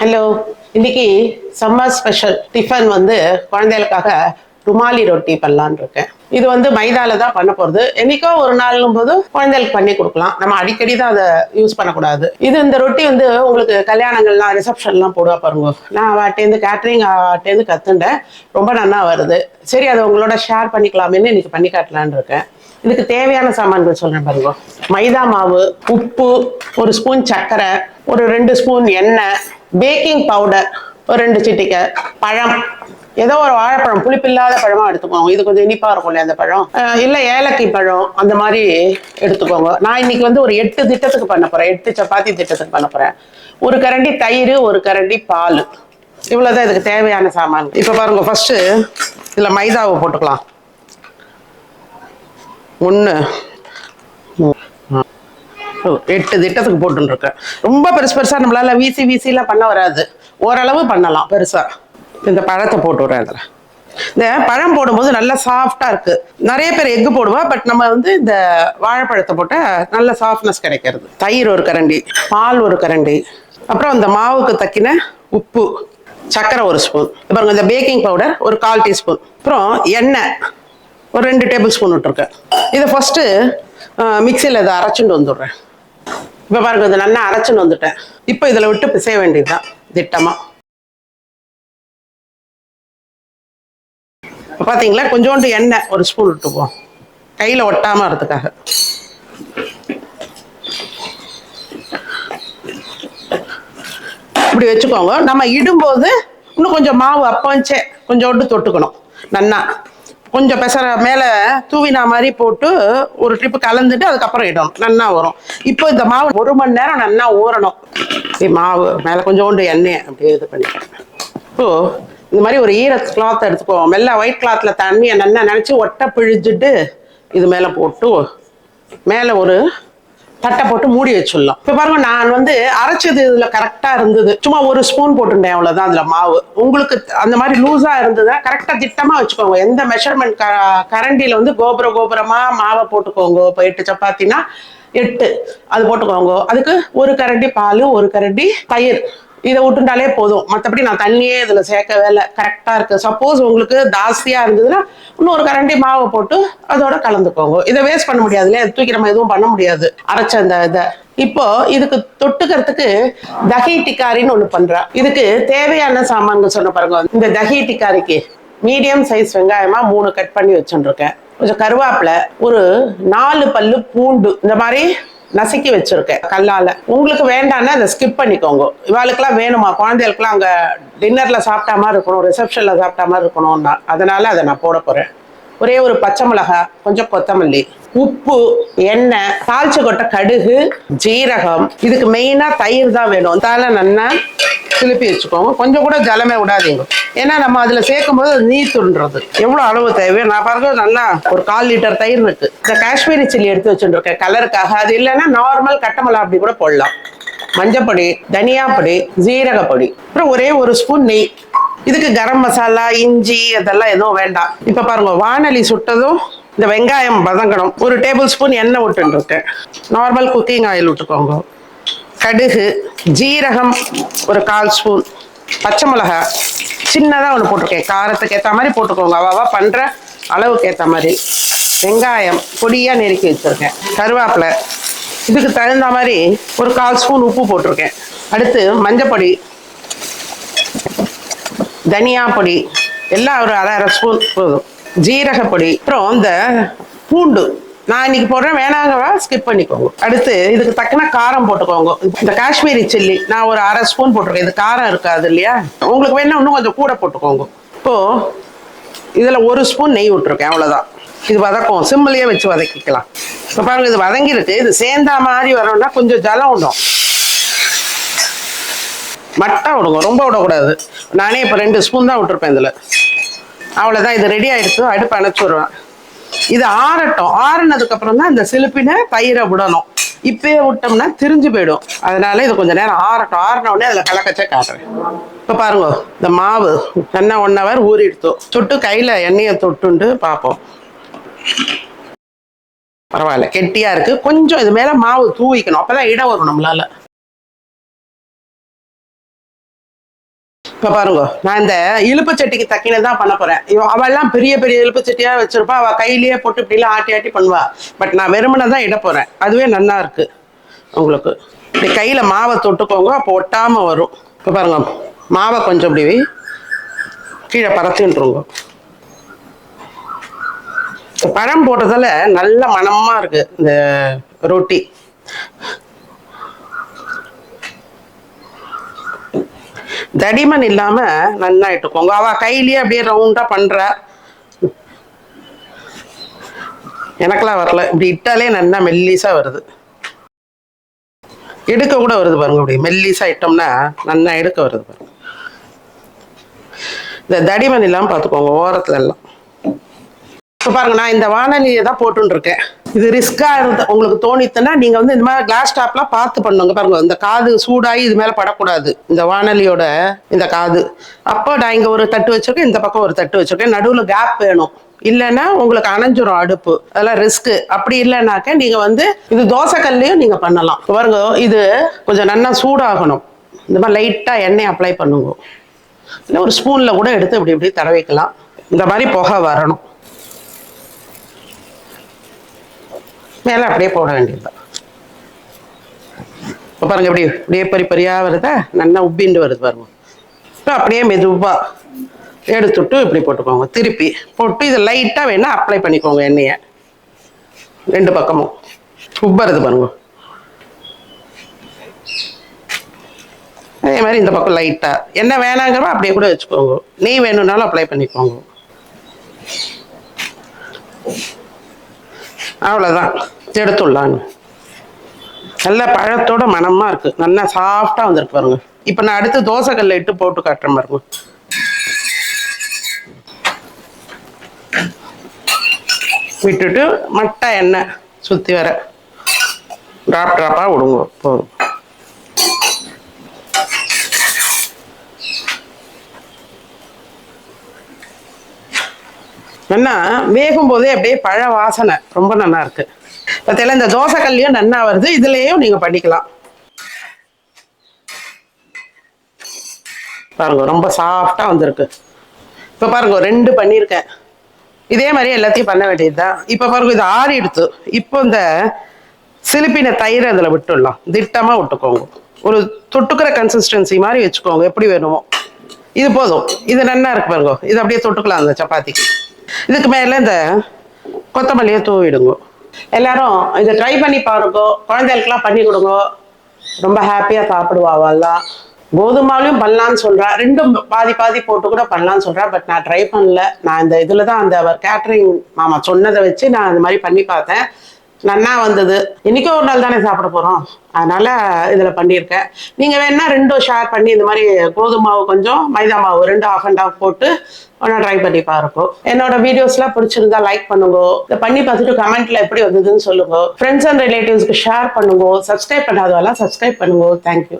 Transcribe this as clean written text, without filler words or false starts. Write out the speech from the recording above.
Hello, இன்னைக்கு summer special tiffin வந்து குழந்தைகளுக்காக ருமாலி ரொட்டி பண்ணலான்னு இருக்கேன். இது வந்து மைதால தான் பண்ண போறது. என்னைக்கோ ஒரு நாளும் போது குழந்தைகளுக்கு பண்ணி கொடுக்கலாம். நம்ம அடிக்கடி தான் அதை யூஸ் பண்ணக்கூடாது. இந்த ரொட்டி வந்து உங்களுக்கு கல்யாணங்கள்லாம் ரிசப்ஷன்லாம் போடுவா பாருங்க. நான் அவட்டேருந்து கேட்டரிங் அவட்டேருந்து கத்துண்டேன். ரொம்ப நல்லா வருது. சரி, அதை உங்களோட ஷேர் பண்ணிக்கலாமேன்னு இன்னைக்கு பண்ணி காட்டலான்னு இருக்கேன். இதுக்கு தேவையான சாமான்கள் சொல்றேன் பாருங்க. மைதா மாவு, உப்பு, ஒரு ஸ்பூன் சர்க்கரை, ஒரு 2 ஸ்பூன் எண்ணெய், பேக்கிங் பவுடர் ஒரு 2 சிட்டிகை, பழம், ஏதோ ஒரு வாழைப்பழம், புளிப்பில்லாத பழமா எடுத்துக்கோங்க. இது கொஞ்சம் இனிப்பா இருக்கும் இல்லையா அந்த பழம், இல்ல ஏலக்கி பழம் அந்த மாதிரி எடுத்துக்கோங்க. நான் இன்னைக்கு வந்து ஒரு 8 திட்டத்துக்கு பண்ண போறேன். 8 சப்பாத்தி திட்டத்துக்கு பண்ண போறேன். ஒரு கரண்டி தயிர், ஒரு கரண்டி பால், இவ்வளவுதான் இதுக்கு தேவையான சாமான். இப்ப பாருங்க, ஃபர்ஸ்ட் இதுல மைதாவை போட்டுக்கலாம். 8 திட்டத்துக்கு போட்டுருக்கேன். ரொம்ப பெருசா நம்மளால வீசிலாம் பண்ண வராது. ஓரளவு பண்ணலாம் பெருசா. இந்த பழத்தை போட்டு விடுறேன். இதுல இந்த பழம் போடும்போது நல்லா சாஃப்டா இருக்கு. நிறைய பேர் எக்கு போடுவா, பட் நம்ம வந்து இந்த வாழைப்பழத்தை போட்ட நல்ல சாஃப்ட்னஸ் கிடைக்கிறது. தயிர் ஒரு கரண்டி, பால் ஒரு கரண்டி, அப்புறம் இந்த மாவுக்கு தக்கின உப்பு, சர்க்கரை ஒரு ஸ்பூன், அப்புறம் இந்த பேக்கிங் பவுடர் ஒரு 1/4 டீஸ்பூன், அப்புறம் எண்ணெய் ஒரு 2 டேபிள் ஸ்பூன் விட்டுருக்கேன். இதை ஃபர்ஸ்ட் மிக்சியில் இதை அரைச்சுட்டு வந்துடுறேன். இப்போ பாருங்க, இது நல்லா அரைச்சுன்னு வந்துட்டேன். இப்போ இதில் விட்டு பிசைய வேண்டியதுதான் திட்டமா. இப்போ பார்த்தீங்களா, கொஞ்சோண்டு எண்ணெய் ஒரு ஸ்பூன் விட்டுக்குவோம், கையில் ஒட்டாம வரதுக்காக. இப்படி வச்சுக்கோங்க. நம்ம இடும்போது இன்னும் கொஞ்சம் மாவு அப்போச்சே கொஞ்சோண்டு தொட்டுக்கணும். நல்லா கொஞ்சம் பெசர மேலே தூவினா மாதிரி போட்டு ஒரு ட்ரிப்பு கலந்துட்டு அதுக்கப்புறம் இடணும். நல்லா வரும். இப்போ இந்த மாவு 1 மணி நேரம் நல்லா ஊறணும். மாவு மேலே கொஞ்சோண்டு எண்ணெய் அப்படியே இது பண்ணிக்கிறேன். இப்போ இந்த மாதிரி ஒரு ஈர கிளாத் எடுத்துக்குவோம். மெல்ல ஒயிட் கிளாத்ல தண்ணியை நல்லா நினச்சி ஒட்டை பிழிஞ்சிட்டு இது மேலே போட்டு மேலே ஒரு தட்டை போட்டு மூடி வச்சிடலாம். இப்போ பாருங்க, நான் வந்து அரைச்சது இதுல கரெக்டா இருந்தது. சும்மா ஒரு ஸ்பூன் போட்டுட்டேன், அவ்வளவுதான். அதுல மாவு உங்களுக்கு அந்த மாதிரி லூஸா இருந்ததுன்னா கரெக்டா திட்டமா வச்சுக்கோங்க. எந்த மெஷர்மெண்ட் கரண்டியில வந்து கோபுரமா மாவை போட்டுக்கோங்க. இப்போ 8 சப்பாத்தினா 8 அது போட்டுக்கோங்க. அதுக்கு ஒரு கரண்டி பால், ஒரு கரண்டி தயிர், இதை விட்டுண்டாலே போதும். மற்றபடி நான் தண்ணியே இதுல சேர்க்கவே இல்லை. கரெக்டா இருக்கு. சப்போஸ் உங்களுக்கு ஜாஸ்தியா இருந்ததுன்னா இன்னொரு கரண்டி மாவை போட்டு அதோட கலந்துக்கோங்க. இதை வேஸ்ட் பண்ண முடியாது இல்லையா, தூக்கி நம்ம எதுவும் பண்ண முடியாது அரைச்ச அந்த இதை. இப்போ இதுக்கு தொட்டுக்கிறதுக்கு தஹி டிக்காரின்னு ஒண்ணு பண்றேன். இதுக்கு தேவையான சாமான்கள் சொன்ன பாருங்க. இந்த தஹி டிக்காரிக்கு மீடியம் சைஸ் வெங்காயமா 3 கட் பண்ணி வச்சுருக்கேன். கொஞ்சம் கருவேப்பிலை, ஒரு 4 பல்லு பூண்டு இந்த மாதிரி நசுக்கி வச்சிருக்கேன் கல்லால. உங்களுக்கு வேண்டாம்னா அதை ஸ்கிப் பண்ணிக்கோங்க. இவாளுக்கெல்லாம் வேணுமா, குழந்தைகளுக்குலாம் அங்க டின்னர்ல சாப்பிட்டா மாதிரி இருக்கணும், ரிசப்ஷன்ல சாப்பிட்டா மாதிரி இருக்கணும்னா அதனால அதை நான் போட போறேன். ஒரே ஒரு பச்சை மிளகாய், கொஞ்சம் கொத்தமல்லி, உப்பு, எண்ணெய், தாளிச்சு கொட்ட கடுகு, ஜீரகம். இதுக்கு மெயினா தயிர் தான் வேணும். தால நல்லா திருப்பி வச்சுக்கோங்க. கொஞ்சம் கூட ஜலமே விடாதீங்க. ஏன்னா நம்ம அதுல சேர்க்கும் போது அது நீத்துன்றது. எவ்வளவு அளவு தேவை நான் பாருங்க. நல்லா ஒரு 1/4 லிட்டர் தயிர் இருக்கு. இந்த காஷ்மீரி சில்லி எடுத்து வச்சுருக்கேன் கலருக்காக. அது இல்லைன்னா நார்மல் கட்டமலா அப்படி கூட போடலாம். மஞ்சப்பொடி, தனியா பொடி, ஜீரக பொடி, அப்புறம் ஒரே ஒரு ஸ்பூன் நெய். இதுக்கு கரம் மசாலா, இஞ்சி அதெல்லாம் எதுவும் வேண்டாம். இப்ப பாருங்க, வானலி சுட்டதும் இந்த வெங்காயம் வதங்கணும். ஒரு டேபிள் ஸ்பூன் எண்ணெய் விட்டுருக்கேன். நார்மல் குக்கிங் ஆயில் விட்டுக்கோங்க. கடுகு, ஜீரகம் ஒரு 1/4 ஸ்பூன், பச்சை மிளகாய் சின்னதாக ஒன்று போட்டிருக்கேன். காரத்துக்கு ஏற்ற மாதிரி போட்டுக்கோங்க, அவாவா பண்ணுற அளவுக்கு ஏற்ற மாதிரி. வெங்காயம் பொடியாக நெருக்கி வச்சுருக்கேன். கருவேப்பிலை, இதுக்கு தகுந்த மாதிரி ஒரு 1/4 ஸ்பூன் உப்பு போட்டிருக்கேன். அடுத்து மஞ்சப்பொடி, தனியா பொடி எல்லாம் ஒரு அரை ஸ்பூன் போதும். ஜீரக பொடி, அப்புறம் இந்த பூண்டு நான் இன்னைக்கு போடுறேன், வேணாங்கவா ஸ்கிப் பண்ணிக்கோங்க. அடுத்து இதுக்கு தக்கன காரம் போட்டுக்கோங்க. இந்த காஷ்மீரி சில்லி நான் ஒரு அரை ஸ்பூன் போட்டிருக்கேன். இது காரம் இருக்காது இல்லையா, உங்களுக்கு வேணா இன்னும் கொஞ்சம் கூட போட்டுக்கோங்க. இப்போ இதுல ஒரு ஸ்பூன் நெய் விட்டுருக்கேன், அவ்வளவுதான். இது வதக்கும், சிம்மிலேயே வச்சு வதக்கிக்கலாம். இப்போ பாருங்க, இது வதங்கிருக்கு. இது சேர்ந்தா மாதிரி வரணும்னா கொஞ்சம் ஜலம் விடும், மட்டா விடுங்க, ரொம்ப விடக்கூடாது. நானே இப்போ 2 ஸ்பூன் தான் விட்டுருப்பேன் இதுல. அவ்வளவுதான், இது ரெடி ஆயிடுச்சு. அடுப்பு அணைச்சுடுவேன். இது ஆறட்டும். ஆறுனதுக்கு அப்புறம் தான் இந்த சிலுப்பின தயிரை விடணும். இப்பயே விட்டோம்னா திரிஞ்சு போயிடும். அதனால இது கொஞ்ச நேரம் ஆறட்டும். ஆறின உடனே அதுல கலக்கச்சே காட்டுறேன். இப்ப பாருங்க, இந்த மாவு நல்லா 1 ஹவர் ஊறிடுத்தோம். தொட்டு கையில எண்ணெயை தொட்டுண்டு பார்ப்போம். பரவாயில்ல, கெட்டியா இருக்கு. கொஞ்சம் இது மேல மாவு தூவிக்கணும், அப்பதான் இடம் வரும் நம்மளால. இப்போ பாருங்க, நான் இந்த இழுப்பு சட்டிக்கு தக்கின தான் பண்ண போறேன். அவெல்லாம் பெரிய பெரிய இழுப்பு சட்டியா வச்சிருப்பா, அவ கையிலேயே போட்டு இப்படிலாம் ஆட்டி ஆட்டி பண்ணுவா. பட் நான் வெறுமனை தான் இட போறேன். அதுவே நல்லா இருக்கு. உங்களுக்கு இப்படி கையில மாவை தொட்டுக்கோங்க, அப்போ ஒட்டாம வரும். இப்போ பாருங்க, மாவை கொஞ்சம் இப்படி கீழே பறத்துருங்க. பழம் போட்டதால நல்ல மணமா இருக்கு இந்த ரொட்டி. தடிமன் இல்லாம நல்லா இட்டுக்கோங்க. அவ கையிலேயே அப்படியே ரவுண்டா பண்ற. எனக்கெல்லாம் வரல, இப்படி இட்டாலே நல்லா மெல்லிசா வருது. எடுக்க கூட வருது பாருங்க, அப்படி மெல்லிசா இட்டோம்னா நல்லா எடுக்க வருது பாருங்க. இந்த தடிமன் இல்லாம பாத்துக்கோங்க ஓரத்துல எல்லாம். இப்போ பாருங்க, நான் இந்த வானலியை தான் போட்டுன்னு இருக்கேன். இது ரிஸ்கா இருந்து உங்களுக்கு தோணித்துன்னா நீங்க வந்து இந்த மாதிரி கிளாஸ் டாப்லாம் பார்த்து பண்ணுங்க. பாருங்க, இந்த காது சூடாகி இது மேல படக்கூடாது, இந்த வானலியோட இந்த காது. அப்போ நான் இங்க ஒரு தட்டு வச்சிருக்கேன், இந்த பக்கம் ஒரு தட்டு வச்சிருக்கேன். நடுவில் கேப் வேணும், இல்லைன்னா உங்களுக்கு அணைஞ்சிரும் அடுப்பு. அதெல்லாம் ரிஸ்க். அப்படி இல்லைன்னாக்க நீங்க வந்து இது தோசைக்கல்லையும் நீங்க பண்ணலாம். பாருங்க, இது கொஞ்சம் நல்லா சூடாகணும். இந்த மாதிரி லைட்டா எண்ணெய் அப்ளை பண்ணுங்க. இல்லை ஒரு ஸ்பூன்ல கூட எடுத்து இப்படி இப்படி தடவிக்கலாம். இந்த மாதிரி புகை வரணும். மேலே அப்படியே போட வேண்டியதுதான். இப்போ பாருங்க, எப்படி இப்படியே பறி பறியாக வருதா, நல்லா உப்பிண்டு வருது பாருங்க. இப்போ அப்படியே மெதுவாக எடுத்துட்டு இப்படி போட்டுக்கோங்க. திருப்பி போட்டு இதை லைட்டாக வேணா அப்ளை பண்ணிக்கோங்க எண்ணெயை ரெண்டு பக்கமும். உப்பருது பாருங்க. அதே மாதிரி இந்த பக்கம் லைட்டாக எண்ணெய் வேணாங்கிறப்ப அப்படியே கூட வச்சுக்கோங்க. நெய் வேணும்னாலும் அப்ளை பண்ணிக்கோங்க. அவ்வளோதான், எடுத்துடலான்னு. நல்ல பழத்தோட மனமா இருக்கு, நல்லா சாஃப்டா வந்திருக்கு பாருங்க. இப்போ நான் அடுத்து தோசைக்கல்ல இட்டு போட்டு காட்டுறேன் பாருங்க. விட்டுட்டு மட்டை எண்ணெய் சுற்றி வர ட்ராப் ட்ராப்பாக விடுங்க போதும். நல்லா வேகும் போதே அப்படியே பழ வாசனை ரொம்ப நல்லா இருக்கு. பார்த்தீங்களா, இந்த தோசைக்கல்லையும் நல்லா வருது. இதுலேயும் நீங்கள் பண்ணிக்கலாம். பாருங்க, ரொம்ப சாஃப்டாக வந்திருக்கு. இப்போ பாருங்க, 2 பண்ணியிருக்கேன். இதே மாதிரி எல்லாத்தையும் பண்ண வேண்டியது தான். இப்போ பாருங்க, இது ஆறி எடுத்து இப்போ இந்த சிலிப்பின தயிர் அதில் விட்டுடலாம். திட்டமாக விட்டுக்கோங்க. ஒரு தொட்டுக்கிற கன்சிஸ்டன்சி மாதிரி வச்சுக்கோங்க, எப்படி வேணுமோ. இது போதும். இது நல்லா இருக்கு பாருங்க. இது அப்படியே தொட்டுக்கலாம் அந்த சப்பாத்திக்கு. இதுக்கு மேலே இந்த கொத்தமல்லியை தூவிடுங்க. எல்லாரும் இதை ட்ரை பண்ணி பாருங்க. குழந்தைகளுக்கெல்லாம் பண்ணி கொடுங்க, ரொம்ப ஹாப்பியாக சாப்பிடுவாங்கலாம். கோதுமாலையும் பண்ணலான்னு சொல்கிறா, ரெண்டும் பாதி பாதி போட்டு கூட பண்ணலான்னு சொல்கிறா. பட் நான் ட்ரை பண்ணல. நான் இந்த இதில் தான் அந்த அவர் கேட்ரிங் மாமா சொன்னதை வச்சு நான் இந்த மாதிரி பண்ணி பார்த்தேன். நன்னா வந்தது. இன்னைக்கு ஒரு நாள் தானே சாப்பிட போகிறோம், அதனால இதில் பண்ணியிருக்கேன். நீங்கள் வேணா 2 ஷேர் பண்ணி இந்த மாதிரி கோதுமாவு கொஞ்சம் மைதா மாவு 2 ஆஃப் அண்ட் ஆஃப் போட்டு ஒன்றா ட்ரை பண்ணி பாருங்க. என்னோட வீடியோஸ்லாம் பிடிச்சிருந்தா லைக் பண்ணுங்க. இதை பண்ணி பார்த்துட்டு கமெண்ட்ல எப்படி வந்ததுன்னு சொல்லுங்க. ஃப்ரெண்ட்ஸ் அண்ட் ரிலேட்டிவ்ஸ்க்கு ஷேர் பண்ணுங்க. சப்ஸ்கிரைப் பண்ணாதவெல்லாம் சப்ஸ்கிரைப் பண்ணுங்க. தேங்க்யூ.